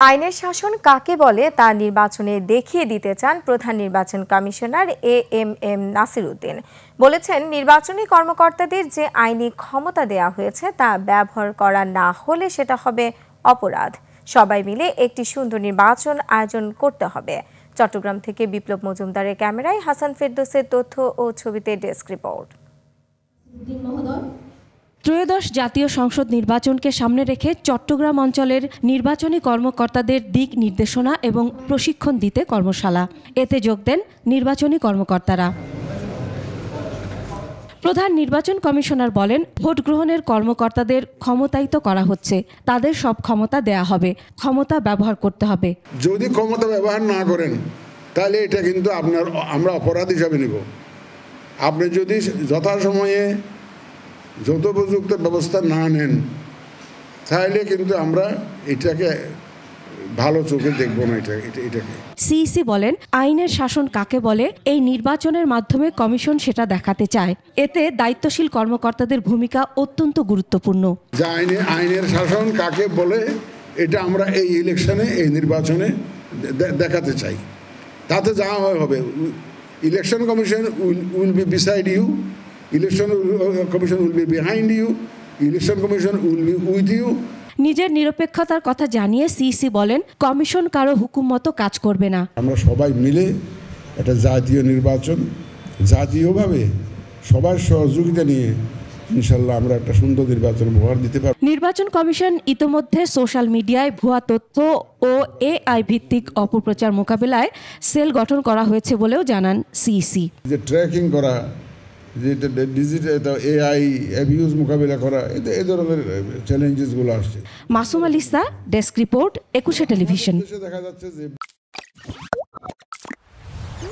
আইনের শাসন কাকে বলে তা নির্বাচনে দেখিয়ে দিতে চান প্রধান নির্বাচন কমিশনার এএমএম নাসির উদ্দিন। বলেছেন, নির্বাচনী কর্মকর্তাদের যে আইনি ক্ষমতা দেয়া হয়েছে তা ব্যবহার করা না হলে সেটা হবে অপরাধ। সবাই মিলে একটি সুন্দর নির্বাচন আয়োজন করতে হবে। চট্টগ্রাম থেকে বিপ্লব মজুমদারের ক্যামেরায় হাসান ফেরদৌসের তথ্য ও ছবিতে ডেস্ক রিপোর্ট। ত্রয়োদশ জাতীয় সংসদ নির্বাচনকে সামনে রেখে চট্টগ্রাম অঞ্চলের নির্বাচনী কর্মকর্তাদের দিক নির্দেশনা এবং প্রশিক্ষণ দিতে কর্মশালা। এতে যোগ দেন নির্বাচনী কর্মকর্তারা। প্রধান নির্বাচন কমিশনার বলেন, ভোট গ্রহণের কর্মকর্তাদের ক্ষমতায়িত করা হচ্ছে। তাদের সব ক্ষমতা দেয়া হবে, ক্ষমতা ব্যবহার করতে হবে। যদি ক্ষমতা ব্যবহার না করেন তাহলে এটা কিন্তু আমরা অপরাধ হিসাবে নেব। আপনি যদি যথাসময়ে যথোপযুক্ত ব্যবস্থা না নেন তাহলে কিন্তু আমরা এটাকে ভালো চোখে দেখব না। এটাকে সিইসি বলেন, আইনের শাসন কাকে বলে এই নির্বাচনের মাধ্যমে কমিশন সেটা দেখাতে চায়। এতে দায়িত্বশীল কর্মকর্তাদের ভূমিকা অত্যন্ত গুরুত্বপূর্ণ। যে আইনের শাসন কাকে বলে এটা আমরা এই ইলেকশনে, এই নির্বাচনে দেখাতে চাই। তাতে যা হবে, election commission will be beside you, election commission will be behind you, election commission will be with you. নিজের নিরপেক্ষতার কথা জানিয়ে সিইসি বলেন, কমিশন কারো হুকুম মতো কাজ করবে না। আমরা সবাই মিলে একটা জাতীয় নির্বাচন জাতীয়ভাবে সবার সহযোগিতা নিয়ে ইনশাল্লাহ আমরা একটা সুন্দর নির্বাচন উপহার দিতে পারব। নির্বাচন কমিশন ইতোমধ্যে সোশ্যাল মিডিয়ায় ভুয়া তথ্য ও এআই ভিত্তিক অপপ্রচার মোকাবিলায় সেল গঠন করা হয়েছে বলেও জানান সিইসি। যে ট্র্যাকিং করা, যেটা ডিজিটাল এআই অ্যাবিউজ মোকাবিলা করা, এই ধরনের চ্যালেঞ্জেসগুলো আসছে। Masum আলিসা, desk report, 21 television. দেখা যাচ্ছে যে